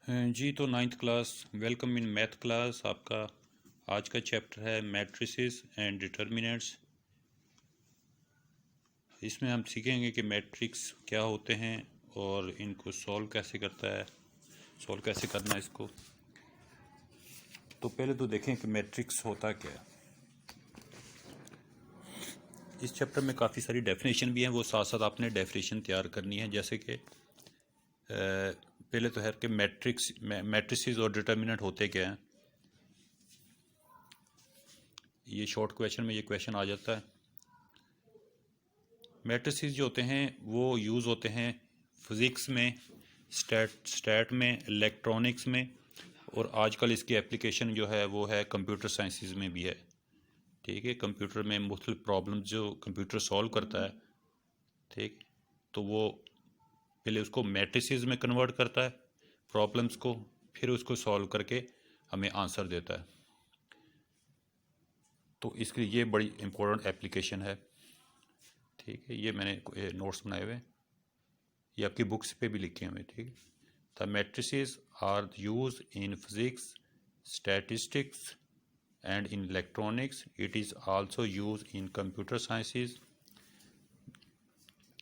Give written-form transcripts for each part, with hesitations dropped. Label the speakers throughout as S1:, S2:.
S1: जी तो ninth class, welcome in math class. आपका आज का चैप्टर है मैट्रिसेस एंड डिटर्मिनेंट्स। इसमें हम सीखेंगे कि मैट्रिक्स क्या होते हैं और इनको सॉल्व कैसे करना है इसको। तो पहले तो देखें कि मैट्रिक्स होता क्या है। इस चैप्टर में काफ़ी सारी डेफिनेशन भी हैं, वो साथ साथ आपने डेफिनेशन तैयार करनी है। जैसे कि पहले तो है कि मैट्रिसेस और डिटर्मिनेंट होते क्या हैं। ये शॉर्ट क्वेश्चन में ये क्वेश्चन आ जाता है। मैट्रिसेस जो होते हैं वो यूज़ होते हैं फिज़िक्स में, स्टैट में, इलेक्ट्रॉनिक्स में, और आजकल इसकी एप्लीकेशन जो है वो है कंप्यूटर साइंसेस में भी है। ठीक है, कंप्यूटर में मुख्तलिफ प्रॉब्लम जो कंप्यूटर सॉल्व करता है, ठीक, तो वो पहले उसको मैट्रिसेस में कन्वर्ट करता है प्रॉब्लम्स को, फिर उसको सॉल्व करके हमें आंसर देता है। तो इसके लिए ये बड़ी इम्पोर्टेंट एप्लीकेशन है। ठीक है, ये मैंने नोट्स बनाए हुए हैं, ये आपकी बुक्स पे भी लिखे हुए हैं। ठीक है, the matrices are use in physics, statistics and in electronics. It is also use in computer sciences.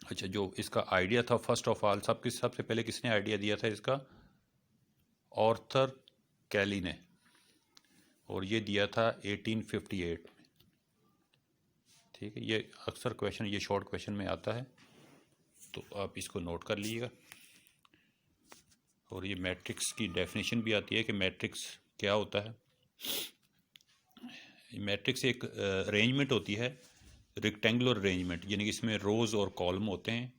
S1: अच्छा, जो इसका आइडिया था फर्स्ट ऑफ ऑल, सबसे पहले किसने आइडिया दिया था इसका? ऑर्थर कैली ने, और ये दिया था 1858 में। ठीक है, ये अक्सर क्वेश्चन, ये शॉर्ट क्वेश्चन में आता है, तो आप इसको नोट कर लीजिएगा। और ये मैट्रिक्स की डेफिनेशन भी आती है कि मैट्रिक्स क्या होता है। मैट्रिक्स एक अरेंजमेंट होती है, रेक्टेंगुलर अरेंजमेंट, यानी कि इसमें रोज़ और कॉलम होते हैं।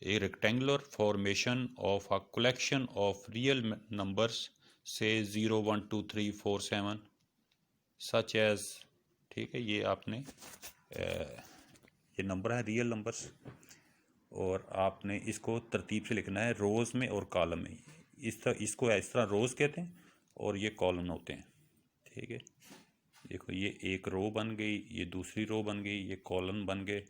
S1: ए rectangular formation of a collection of real numbers से 0 1 2 3 4 7 सच एज। ठीक है, ये आपने ये नंबर है रियल नंबर्स, और आपने इसको तरतीब से लिखना है रोज़ में और कॉलम में। इसको इस तरह रोज़ कहते हैं और ये कॉलम होते हैं। ठीक है, देखो ये एक रो बन गई, ये दूसरी रो बन गई, ये कॉलम बन गए।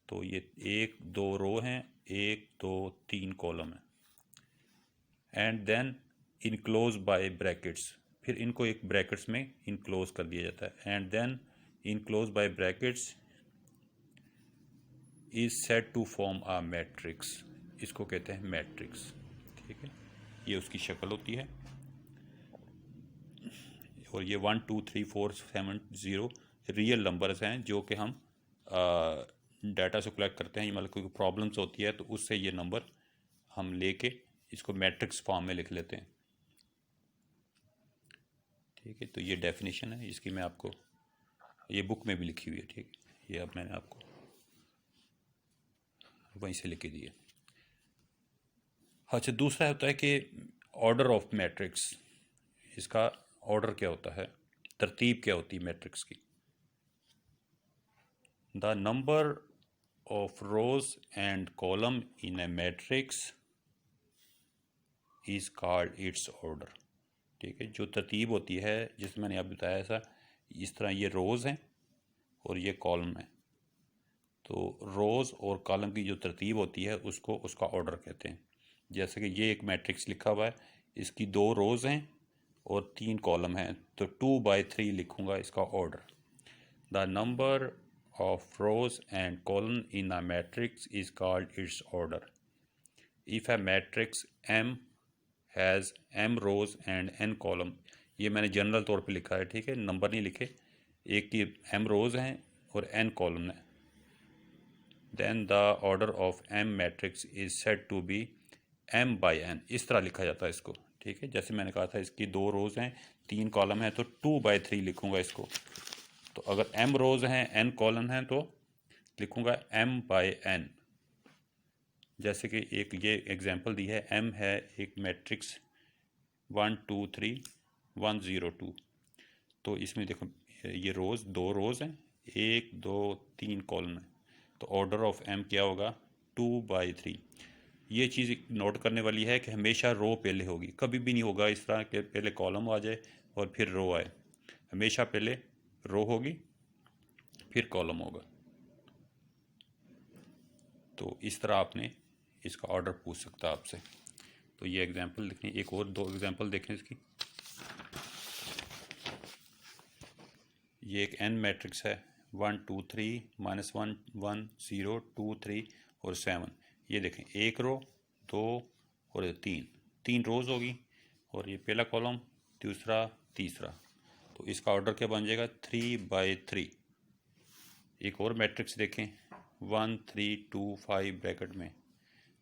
S1: तो ये एक दो रो हैं, एक दो तीन कॉलम है। And then enclose by brackets, फिर इनको एक ब्रैकेट्स में इनक्लोज कर दिया जाता है। And then enclose by brackets is said to form a matrix. इसको कहते हैं मैट्रिक्स। ठीक है, ये उसकी शक्ल होती है। और ये 1 2 3 4 7 0 रियल नंबर्स हैं जो कि हम डाटा से कलेक्ट करते हैं। मतलब कोई प्रॉब्लम्स होती है तो उससे ये नंबर हम लेके इसको मैट्रिक्स फॉर्म में लिख लेते हैं। ठीक है, तो ये डेफिनेशन है इसकी, मैं आपको ये बुक में भी लिखी हुई है। ठीक है, ये अब मैंने आपको वहीं से लिख के दिए। अच्छा, दूसरा होता है कि ऑर्डर ऑफ मैट्रिक्स। इसका ऑर्डर क्या होता है, तरतीब क्या होती है मैट्रिक्स की। The number of rows and column in A matrix is called its order. ठीक है, जो तरतीब होती है, जिसमें मैंने आप बताया था, इस तरह ये रोज़ हैं और ये कॉलम है। तो रोज़ और कॉलम की जो तरतीब होती है उसको उसका ऑर्डर कहते हैं। जैसे कि ये एक मैट्रिक्स लिखा हुआ है, इसकी दो रोज़ हैं और तीन कॉलम हैं, तो 2/3 लिखूँगा इसका order. The number of rows and column in a matrix is called its order. If a matrix M has m rows and n column, ये मैंने जनरल तौर पे लिखा है। ठीक है, नंबर नहीं लिखे। एक की m रोज हैं और n कॉलम है। Then the order of m matrix is said to be m/n। इस तरह लिखा जाता है इसको। ठीक है, जैसे मैंने कहा था इसकी दो रोज हैं, तीन कॉलम हैं, तो 2/3 लिखूंगा इसको। तो अगर m रोज हैं, n कॉलम हैं, तो लिखूंगा m/n। जैसे कि एक ये एग्जांपल दी है, m है एक मैट्रिक्स 1 2 3 1 0 2। तो इसमें देखो ये रोज़, दो रोज़ हैं, एक दो तीन कॉलम है, तो ऑर्डर ऑफ एम क्या होगा, 2/3। ये चीज़ नोट करने वाली है कि हमेशा रो पहले होगी, कभी भी नहीं होगा इस तरह के पहले कॉलम आ जाए और फिर रो आए। हमेशा पहले रो होगी फिर कॉलम होगा। तो इस तरह आपने इसका ऑर्डर पूछ सकता आपसे। तो ये एग्जांपल देखें, एक और दो एग्जांपल देखें इसकी। ये एक एन मैट्रिक्स है, 1 2 3 -1 1 0 2 3 और 7। ये देखें, एक रो, दो और तीन रोज़ होगी, और ये पहला कॉलम, दूसरा, तीसरा। तो इसका ऑर्डर क्या बन जाएगा, 3/3। एक और मैट्रिक्स देखें, 1 3 2 5 ब्रैकेट में,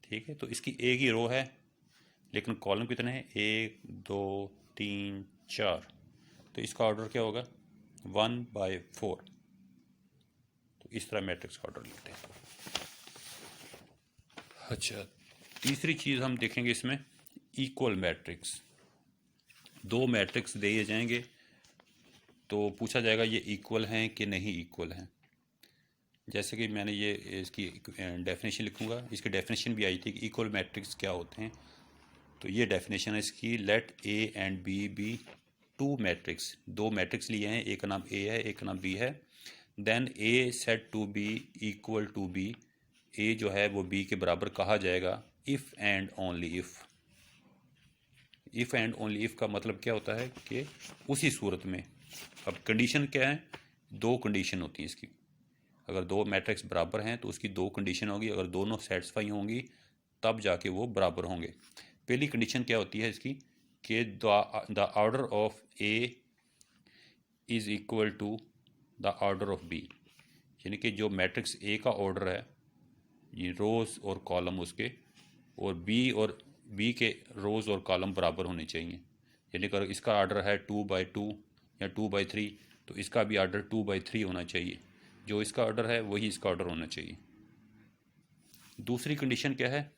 S1: ठीक है। तो इसकी एक ही रो है, लेकिन कॉलम कितने हैं, 1 2 3 4। तो इसका ऑर्डर क्या होगा, 1/4। तो इस तरह मैट्रिक्स का ऑर्डर लिखते हैं। अच्छा, तीसरी चीज़ हम देखेंगे इसमें, इक्वल मैट्रिक्स। दो मैट्रिक्स दिए जाएंगे, तो पूछा जाएगा ये इक्वल हैं कि नहीं इक्वल हैं। जैसे कि मैंने ये इसकी डेफिनेशन लिखूंगा, इसकी डेफिनेशन भी आई थी कि इक्वल मैट्रिक्स क्या होते हैं। तो ये डेफिनेशन है इसकी, let A and B be two matrix. दो मैट्रिक्स लिए हैं, एक का नाम ए है, एक का नाम बी है। Then A said to be equal to B. A जो है वो बी के बराबर कहा जाएगा if and only if. If and only if का मतलब क्या होता है कि उसी सूरत में। अब कंडीशन क्या है, दो कंडीशन होती हैं इसकी। अगर दो मैट्रिक्स बराबर हैं तो उसकी दो कंडीशन होगी, अगर दोनों सेटिस्फाई होंगी तब जाके वो बराबर होंगे। पहली कंडीशन क्या होती है इसकी, कि the order of A is equal to the order of B. यानी कि जो मैट्रिक्स ए का ऑर्डर है, ये रोज़ और कॉलम उसके, और बी के रोज़ और कॉलम बराबर होने चाहिए। यानी कि अगर इसका ऑर्डर है 2/2 या 2/3, तो इसका भी ऑर्डर 2/3 होना चाहिए। जो इसका ऑर्डर है वही इसका ऑर्डर होना चाहिए। दूसरी कंडीशन क्या है,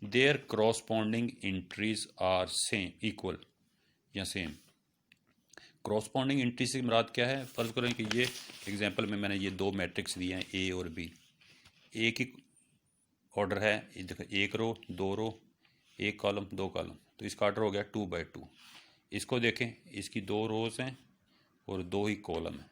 S1: their corresponding entries are same, equal या सेम। क्रॉसपॉन्डिंग एंट्री से मुराद क्या है, फ़र्ज़ करें कि ये एग्जांपल में मैंने ये दो मैट्रिक्स दिए हैं, ए और बी। एक ही ऑर्डर है, एक रो, दो रो, एक कॉलम, दो कॉलम, तो इसका ऑर्डर हो गया 2/2। इसको देखें, इसकी दो रोज़ हैं और दो ही कॉलम हैं,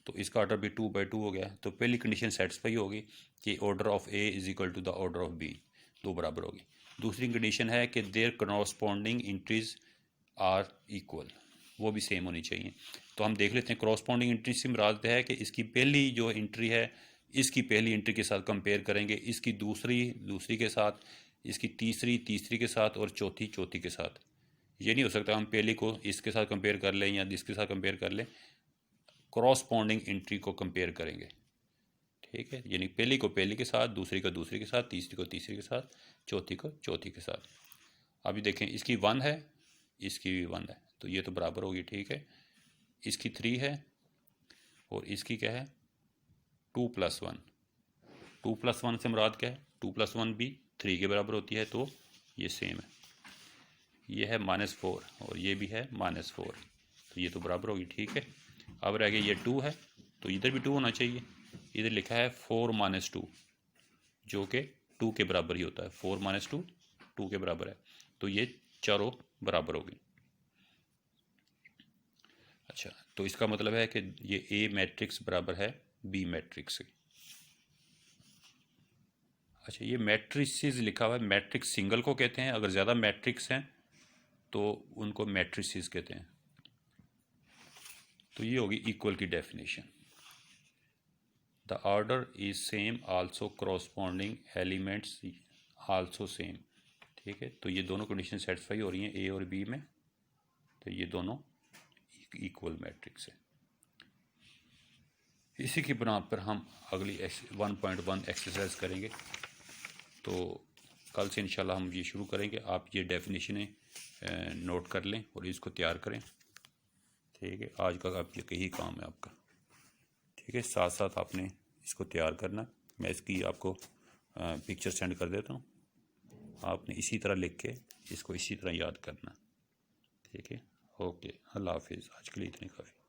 S1: तो इसका ऑर्डर भी 2/2 हो गया। तो पहली कंडीशन सेटिस्फाई होगी कि order of A is equal to the order of B, दो बराबर होगी। दूसरी कंडीशन है कि their corresponding entries are equal, वो भी सेम होनी चाहिए। तो हम देख लेते हैं, करस्पॉन्डिंग एंट्री से मुराद है कि इसकी पहली जो एंट्री है इसकी पहली एंट्री के साथ कंपेयर करेंगे, इसकी दूसरी के साथ, इसकी तीसरी के साथ, और चौथी के साथ। ये नहीं हो सकता हम पहली को इसके साथ कंपेयर कर लें या इसके साथ कंपेयर कर लें, करस्पॉन्डिंग एंट्री को कंपेयर करेंगे, ठीक है। यानी पहली को पहली के साथ, दूसरी को दूसरी के साथ, तीसरी को तीसरी के साथ, चौथी को चौथी के साथ। अभी देखें, इसकी 1 है, इसकी भी 1 है, तो ये तो बराबर होगी, ठीक है। इसकी 3 है और इसकी क्या है, 2+1। 2+1 से मुराद क्या है, 2+1 भी 3 के बराबर होती है, तो ये सेम है। ये है -4 और ये भी है -4, तो ये तो बराबर होगी, ठीक है। अब रह गया ये 2 है, तो इधर भी 2 होना चाहिए। इधर लिखा है 4 - 2, जो कि 2 के बराबर ही होता है। 4 - 2 2 के बराबर है, तो ये चारों बराबर होगी। अच्छा, तो इसका मतलब है कि ये ए मैट्रिक्स बराबर है बी मैट्रिक्स से। अच्छा, ये मैट्रिसेस लिखा हुआ है, मैट्रिक्स सिंगल को कहते हैं, अगर ज़्यादा मैट्रिक्स हैं तो उनको मैट्रिसेस कहते हैं। तो ये होगी इक्वल की definition, the order is same also corresponding elements also same, ठीक है। तो ये दोनों कंडीशन सेटिस्फाई हो रही हैं ए और बी में, तो ये दोनों इक्वल मैट्रिक्स है। इसी की बुनियाद पर हम अगली 1.1 एक्सरसाइज करेंगे। तो कल से इंशाल्लाह हम ये शुरू करेंगे। आप ये डेफिनेशनें नोट कर लें और इसको तैयार करें, ठीक है। आज का आप यही काम है आपका, ठीक है। साथ साथ आपने इसको तैयार करना। मैं इसकी आपको पिक्चर सेंड कर देता हूँ, आपने इसी तरह लिख के इसको इसी तरह याद करना, ठीक है। ओके, अल्लाह हाफिज़। आज के लिए इतनी काफ़ी।